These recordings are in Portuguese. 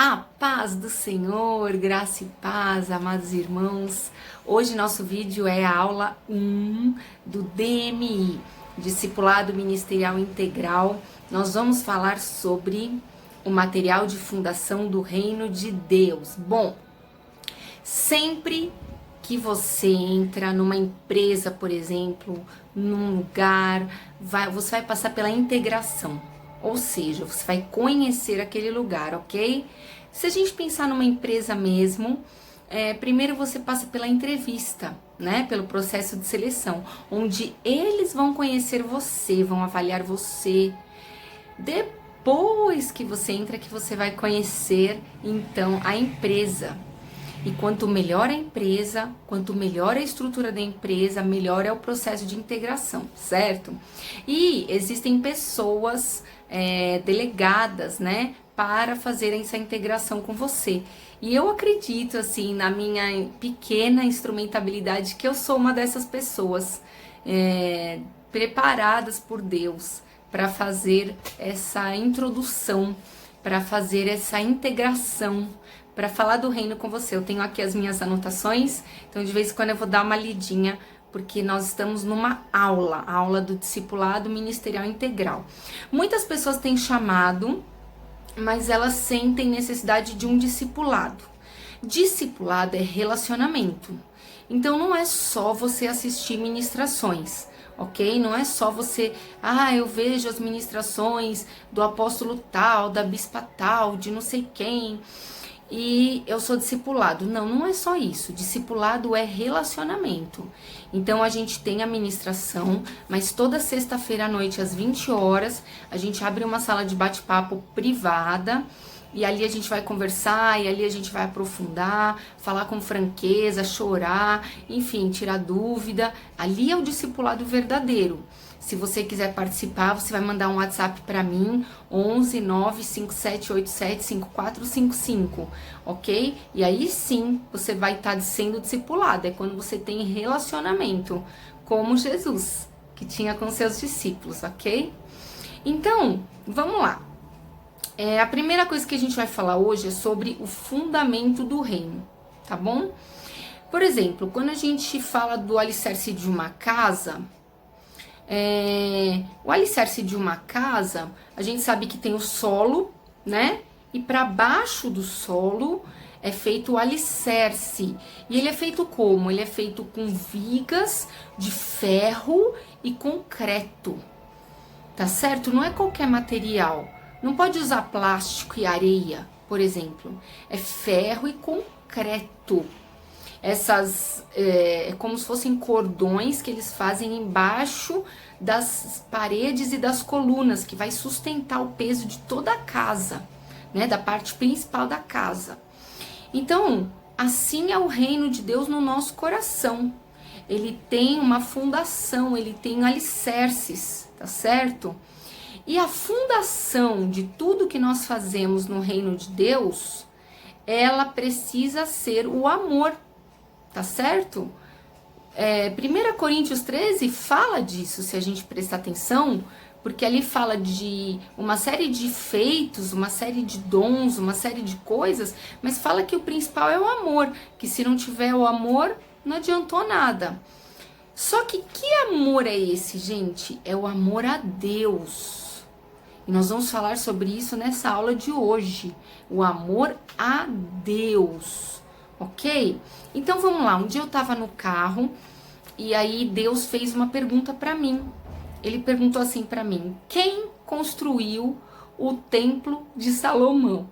A paz do Senhor, graça e paz, amados irmãos. Hoje nosso vídeo é a aula 1 do DMI, Discipulado Ministerial Integral. Nós vamos falar sobre o material de fundação do Reino de Deus. Bom, sempre que você entra numa empresa, por exemplo, num lugar, você vai passar pela integração. Ou seja, você vai conhecer aquele lugar, ok? Se a gente pensar numa empresa mesmo, primeiro você passa pela entrevista, né? Pelo processo de seleção, onde eles vão conhecer você, vão avaliar você. Depois que você entra, que você vai conhecer, então, a empresa. E quanto melhor a empresa, quanto melhor a estrutura da empresa, melhor é o processo de integração, certo? E existem pessoas delegadas, né, para fazer essa integração com você. E eu acredito, assim, na minha pequena instrumentabilidade, que eu sou uma dessas pessoas preparadas por Deus para fazer essa introdução, para fazer essa integração, para falar do reino com você. Eu tenho aqui as minhas anotações, então de vez em quando eu vou dar uma lidinha, porque nós estamos numa aula, a aula do Discipulado Ministerial Integral. Muitas pessoas têm chamado, mas elas sentem necessidade de um discipulado. Discipulado é relacionamento. Então não é só você assistir ministrações, ok? Não é só você, eu vejo as ministrações do apóstolo tal, da bispa tal, de não sei quem, e eu sou discipulado. Não, não é só isso. Discipulado é relacionamento. Então a gente tem a ministração, mas toda sexta-feira à noite, às 20 horas, a gente abre uma sala de bate-papo privada, e ali a gente vai conversar, e ali a gente vai aprofundar, falar com franqueza, chorar, enfim, tirar dúvida. Ali é o discipulado verdadeiro. Se você quiser participar, você vai mandar um WhatsApp para mim, 11 95787 5455, ok? E aí sim, você vai estar sendo discipulado. É quando você tem relacionamento, como Jesus, que tinha com seus discípulos, ok? Então, vamos lá. A primeira coisa que a gente vai falar hoje é sobre o fundamento do reino, tá bom? Por exemplo, quando a gente fala do alicerce de uma casa, o alicerce de uma casa, a gente sabe que tem o solo, né? E para baixo do solo é feito o alicerce. E ele é feito como? Ele é feito com vigas de ferro e concreto, tá certo? Não é qualquer material. Não pode usar plástico e areia, por exemplo. É ferro e concreto. Essas é como se fossem cordões que eles fazem embaixo das paredes e das colunas, que vai sustentar o peso de toda a casa, né, da parte principal da casa. Então, assim é o reino de Deus no nosso coração. Ele tem uma fundação, ele tem alicerces, tá certo? E a fundação de tudo que nós fazemos no reino de Deus, ela precisa ser o amor, tá certo? 1 Coríntios 13 fala disso, se a gente prestar atenção, porque ali fala de uma série de feitos, uma série de dons, uma série de coisas, mas fala que o principal é o amor, que se não tiver o amor, não adiantou nada. Só que amor é esse, gente? É o amor a Deus. E nós vamos falar sobre isso nessa aula de hoje. O amor a Deus, ok? Então vamos lá, um dia eu tava no carro e aí Deus fez uma pergunta para mim. Ele perguntou assim para mim: quem construiu o templo de Salomão?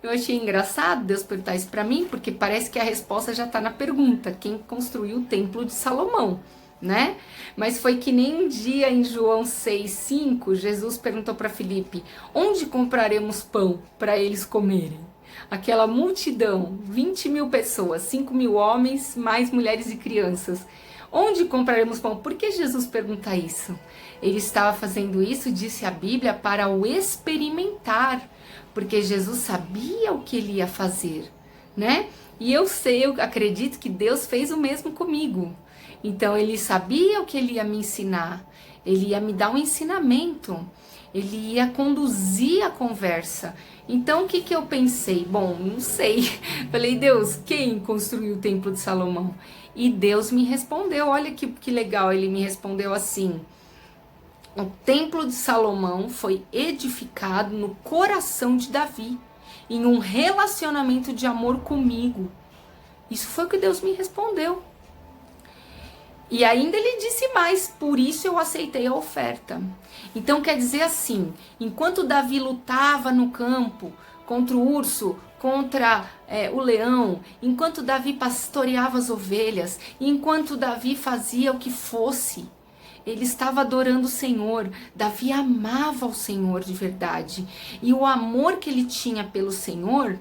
Eu achei engraçado Deus perguntar isso para mim, porque parece que a resposta já tá na pergunta: quem construiu o templo de Salomão, né? Mas foi que nem um dia em João 6,5, Jesus perguntou para Filipe: onde compraremos pão para eles comerem? Aquela multidão, 20 mil pessoas, 5 mil homens, mais mulheres e crianças. Onde compraremos pão? Por que Jesus pergunta isso? Ele estava fazendo isso, disse a Bíblia, para o experimentar, porque Jesus sabia o que ele ia fazer, né? E eu acredito que Deus fez o mesmo comigo. Então ele sabia o que ele ia me ensinar, ele ia me dar um ensinamento. ele ia conduzir a conversa. Então o que eu pensei? Bom, não sei. Falei, Deus, quem construiu o Templo de Salomão? E Deus me respondeu, olha que legal, ele me respondeu assim: o Templo de Salomão foi edificado no coração de Davi, em um relacionamento de amor comigo. Isso foi o que Deus me respondeu. E ainda ele disse mais, por isso eu aceitei a oferta. Então quer dizer assim, enquanto Davi lutava no campo contra o urso, contra o leão, enquanto Davi pastoreava as ovelhas, enquanto Davi fazia o que fosse, ele estava adorando o Senhor. Davi amava o Senhor de verdade. E o amor que ele tinha pelo Senhor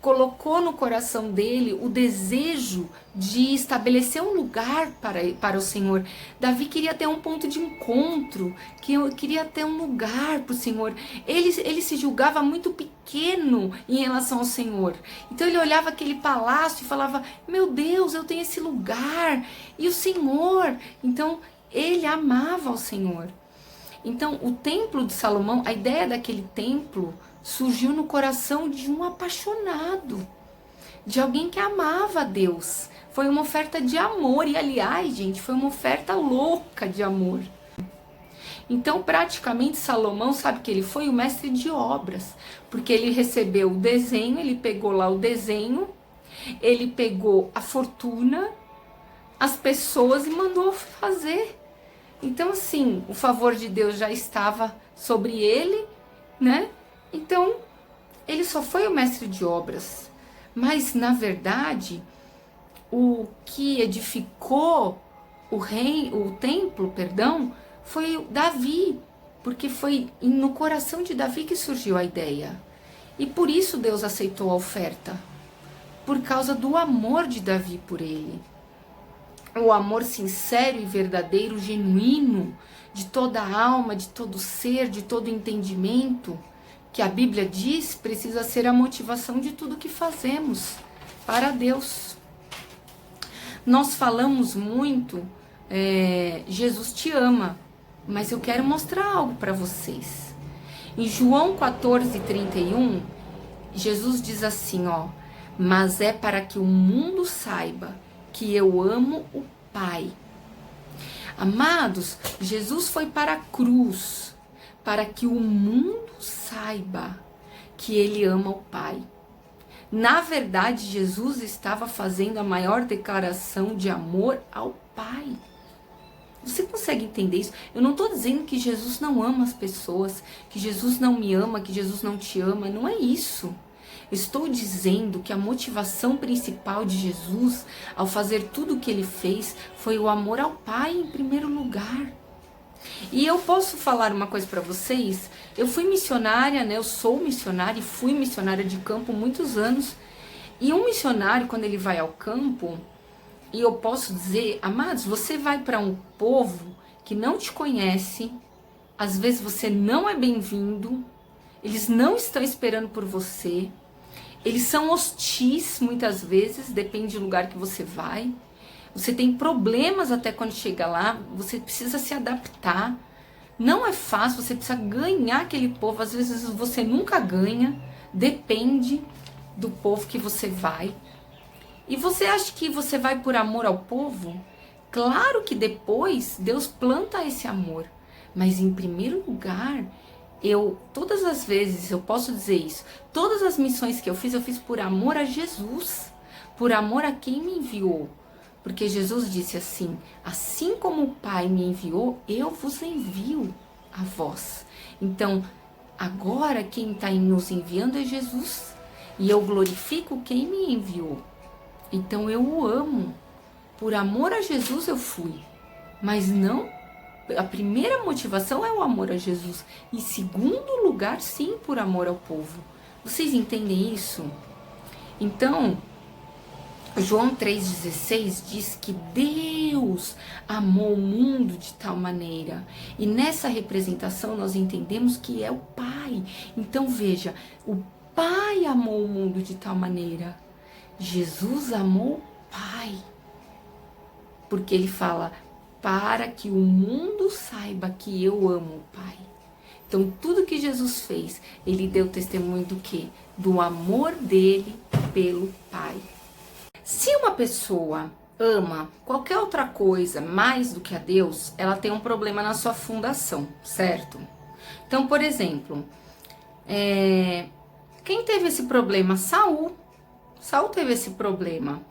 colocou no coração dele o desejo de estabelecer um lugar para o Senhor. Davi queria ter um ponto de encontro, queria ter um lugar para o Senhor. Ele se julgava muito pequeno em relação ao Senhor. Então ele olhava aquele palácio e falava, meu Deus, eu tenho esse lugar. E o Senhor, então ele amava o Senhor. Então o Templo de Salomão, a ideia daquele templo surgiu no coração de um apaixonado, de alguém que amava a Deus. Foi uma oferta de amor, e aliás, gente, foi uma oferta louca de amor. Então, praticamente, Salomão, sabe que ele foi o mestre de obras, porque ele recebeu o desenho, ele pegou lá o desenho, ele pegou a fortuna, as pessoas e mandou fazer. Então, assim, o favor de Deus já estava sobre ele, né? Então, ele só foi o mestre de obras, mas na verdade, o que edificou o templo, foi Davi, porque foi no coração de Davi que surgiu a ideia. E por isso Deus aceitou a oferta, por causa do amor de Davi por ele. O amor sincero e verdadeiro, genuíno, de toda a alma, de todo ser, de todo entendimento, que a Bíblia diz, precisa ser a motivação de tudo que fazemos para Deus. Nós falamos muito, Jesus te ama, mas eu quero mostrar algo para vocês. Em João 14:31, Jesus diz assim, mas é para que o mundo saiba que eu amo o Pai. Amados, Jesus foi para a cruz, para que o mundo saiba que ele ama o Pai. Na verdade, Jesus estava fazendo a maior declaração de amor ao Pai. Você consegue entender isso? Eu não estou dizendo que Jesus não ama as pessoas, que Jesus não me ama, que Jesus não te ama, não é isso. Eu estou dizendo que a motivação principal de Jesus, ao fazer tudo o que ele fez, foi o amor ao Pai em primeiro lugar. E eu posso falar uma coisa para vocês, eu fui missionária, né? Eu sou missionária e fui missionária de campo muitos anos. E um missionário, quando ele vai ao campo, e eu posso dizer, amados, você vai para um povo que não te conhece, às vezes você não é bem-vindo, eles não estão esperando por você, eles são hostis muitas vezes, depende do lugar que você vai. Você tem problemas até quando chega lá, você precisa se adaptar. Não é fácil, você precisa ganhar aquele povo. Às vezes você nunca ganha, depende do povo que você vai. E você acha que você vai por amor ao povo? Claro que depois Deus planta esse amor. Mas em primeiro lugar, todas as vezes, eu posso dizer isso, todas as missões que eu fiz por amor a Jesus, por amor a quem me enviou. Porque Jesus disse assim, assim como o Pai me enviou, eu vos envio a vós. Então, agora quem está nos enviando é Jesus. E eu glorifico quem me enviou. Então eu o amo. Por amor a Jesus eu fui. Mas não, a primeira motivação é o amor a Jesus. Em segundo lugar, sim, por amor ao povo. Vocês entendem isso? Então, João 3,16 diz que Deus amou o mundo de tal maneira. E nessa representação nós entendemos que é o Pai. Então veja, o Pai amou o mundo de tal maneira. Jesus amou o Pai. Porque ele fala, para que o mundo saiba que eu amo o Pai. Então, tudo que Jesus fez, ele deu testemunho do quê? Do amor dele pelo Pai. Se uma pessoa ama qualquer outra coisa mais do que a Deus, ela tem um problema na sua fundação, certo? Então, por exemplo, quem teve esse problema? Saul. Saul teve esse problema.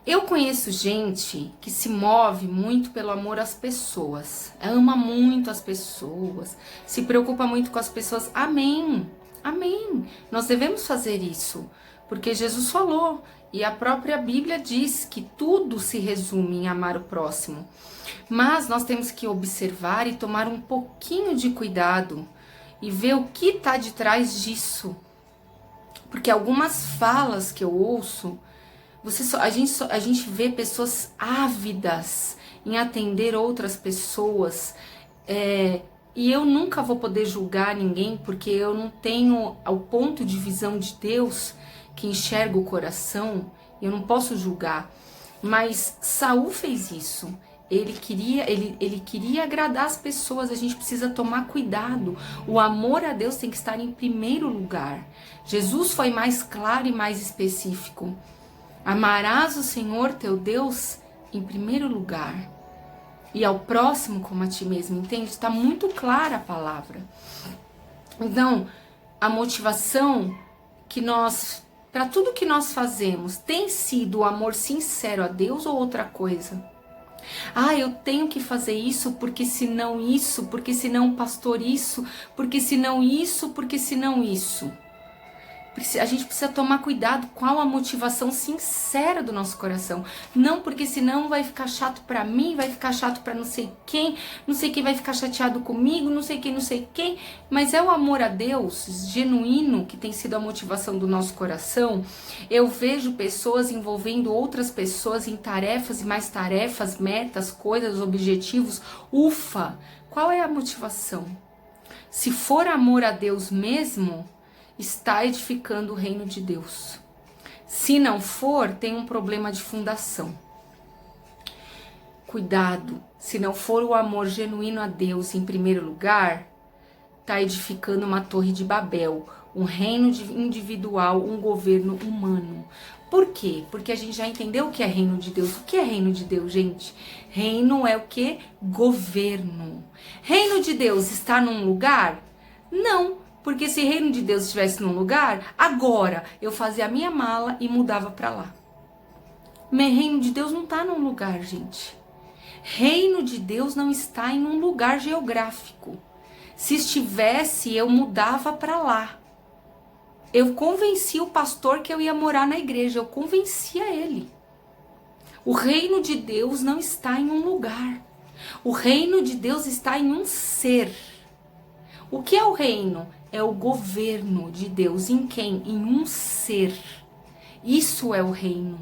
Eu conheço gente que se move muito pelo amor às pessoas, ama muito as pessoas, se preocupa muito com as pessoas. Amém, amém. Nós devemos fazer isso, porque Jesus falou, e a própria Bíblia diz que tudo se resume em amar o próximo. Mas nós temos que observar e tomar um pouquinho de cuidado e ver o que está de trás disso. Porque algumas falas que eu ouço, a gente vê pessoas ávidas em atender outras pessoas, e eu nunca vou poder julgar ninguém, porque eu não tenho o ponto de visão de Deus que enxerga o coração, eu não posso julgar. Mas Saul fez isso. Ele queria agradar as pessoas. A gente precisa tomar cuidado. O amor a Deus tem que estar em primeiro lugar. Jesus foi mais claro e mais específico. Amarás o Senhor teu Deus em primeiro lugar, e ao próximo como a ti mesmo, entende? Está muito clara a palavra. Então, a motivação que para tudo que nós fazemos, tem sido o amor sincero a Deus ou outra coisa? Eu tenho que fazer isso, porque senão isso, porque senão pastor isso, porque senão isso, porque senão isso. A gente precisa tomar cuidado qual a motivação sincera do nosso coração. Não porque senão vai ficar chato pra mim, vai ficar chato pra não sei quem vai ficar chateado comigo, não sei quem. Mas é o amor a Deus genuíno que tem sido a motivação do nosso coração. Eu vejo pessoas envolvendo outras pessoas em tarefas e mais tarefas, metas, coisas, objetivos. Ufa! Qual é a motivação? Se for amor a Deus mesmo, está edificando o reino de Deus. Se não for, tem um problema de fundação. Cuidado, se não for o amor genuíno a Deus em primeiro lugar, está edificando uma torre de Babel, um reino individual, um governo humano. Por quê? Porque a gente já entendeu o que é reino de Deus. O que é reino de Deus, gente? Reino é o que? Governo. Reino de Deus está num lugar? Não. Porque se o reino de Deus estivesse num lugar, agora eu fazia a minha mala e mudava para lá. Mas reino de Deus não está num lugar, gente. Reino de Deus não está em um lugar geográfico. Se estivesse, eu mudava para lá. Eu convenci o pastor que eu ia morar na igreja, eu convencia ele. O reino de Deus não está em um lugar. O reino de Deus está em um ser. O que é o reino? É o governo de Deus. Em quem? Em um ser. Isso é o reino.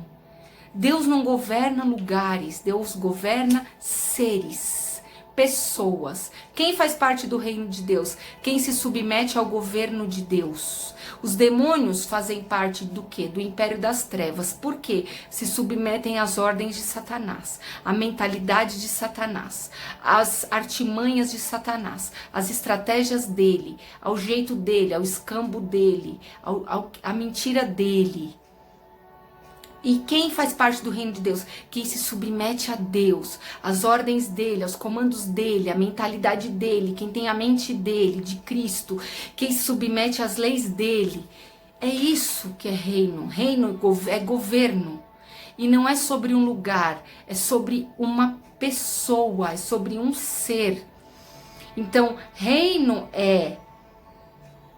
Deus não governa lugares, Deus governa seres, pessoas. Quem faz parte do reino de Deus? Quem se submete ao governo de Deus. Os demônios fazem parte do quê? Do império das trevas. Por quê? Se submetem às ordens de Satanás, à mentalidade de Satanás, às artimanhas de Satanás, às estratégias dele, ao jeito dele, ao escambo dele, à mentira dele. E quem faz parte do reino de Deus? Quem se submete a Deus, às ordens dele, aos comandos dele, à mentalidade dele, quem tem a mente dele, de Cristo, quem se submete às leis dele. É isso que é reino. Reino é governo. E não é sobre um lugar, é sobre uma pessoa, é sobre um ser. Então, reino é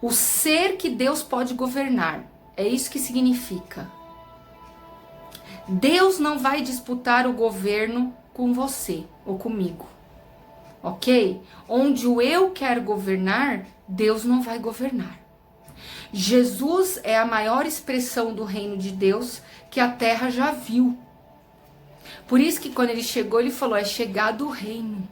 o ser que Deus pode governar. É isso que significa. Deus não vai disputar o governo com você ou comigo, ok? Onde o eu quero governar, Deus não vai governar. Jesus é a maior expressão do reino de Deus que a terra já viu. Por isso que quando ele chegou, ele falou, é chegado o reino.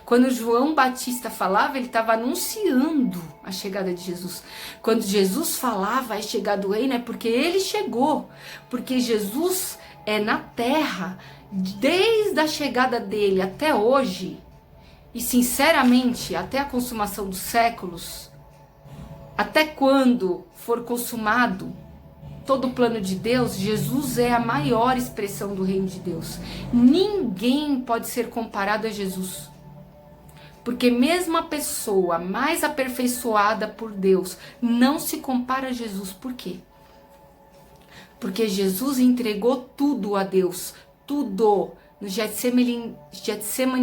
Quando João Batista falava, ele estava anunciando a chegada de Jesus. Quando Jesus falava, é chegado o reino, é porque ele chegou. Porque Jesus é na terra, desde a chegada dele até hoje, E sinceramente, até a consumação dos séculos, até quando for consumado todo o plano de Deus, Jesus é a maior expressão do reino de Deus. Ninguém pode ser comparado a Jesus. Porque mesmo a pessoa mais aperfeiçoada por Deus não se compara a Jesus. Por quê? Porque Jesus entregou tudo a Deus. Tudo. No Getsemane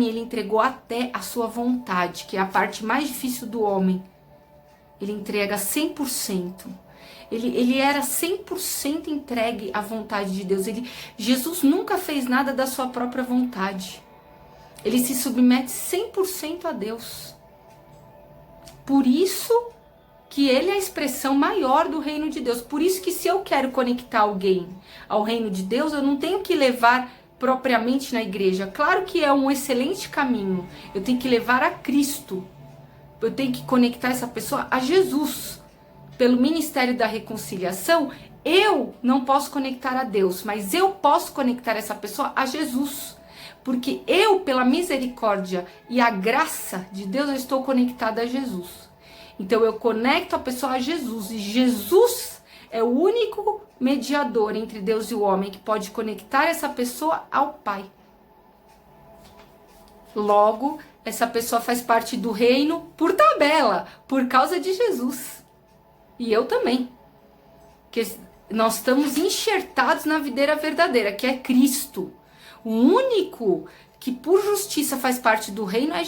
ele entregou até a sua vontade, que é a parte mais difícil do homem. Ele entrega 100%. Ele era 100% entregue à vontade de Deus. Jesus nunca fez nada da sua própria vontade. Ele se submete 100% a Deus. Por isso que ele é a expressão maior do reino de Deus. Por isso que se eu quero conectar alguém ao reino de Deus, eu não tenho que levar propriamente na igreja. Claro que é um excelente caminho. Eu tenho que levar a Cristo. Eu tenho que conectar essa pessoa a Jesus. Pelo ministério da reconciliação, eu não posso conectar a Deus, mas eu posso conectar essa pessoa a Jesus. Porque eu, pela misericórdia e a graça de Deus, eu estou conectada a Jesus. Então eu conecto a pessoa a Jesus. E Jesus é o único mediador entre Deus e o homem que pode conectar essa pessoa ao Pai. Logo, essa pessoa faz parte do reino por tabela, por causa de Jesus. E eu também. Porque nós estamos enxertados na videira verdadeira, que é Cristo. O único que por justiça faz parte do reino é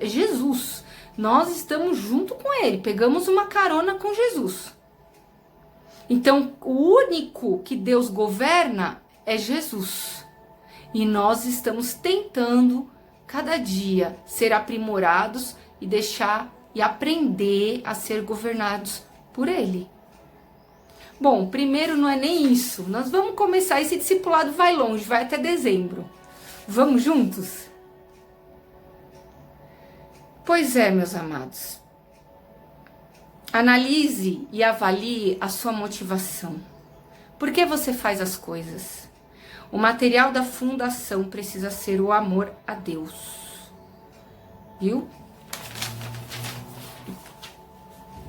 Jesus. Nós estamos junto com ele, pegamos uma carona com Jesus. Então, o único que Deus governa é Jesus. E nós estamos tentando, cada dia, ser aprimorados e deixar e aprender a ser governados por ele. Bom, primeiro não é nem isso. Nós vamos começar, esse discipulado vai longe, vai até dezembro. Vamos juntos? Pois é, meus amados. Analise e avalie a sua motivação. Por que você faz as coisas? O material da fundação precisa ser o amor a Deus. Viu?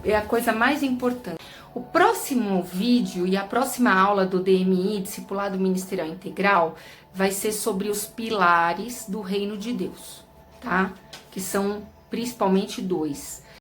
É a coisa mais importante. O próximo vídeo e a próxima aula do DMI, Discipulado Ministerial Integral, vai ser sobre os pilares do reino de Deus, tá? Que são principalmente 2.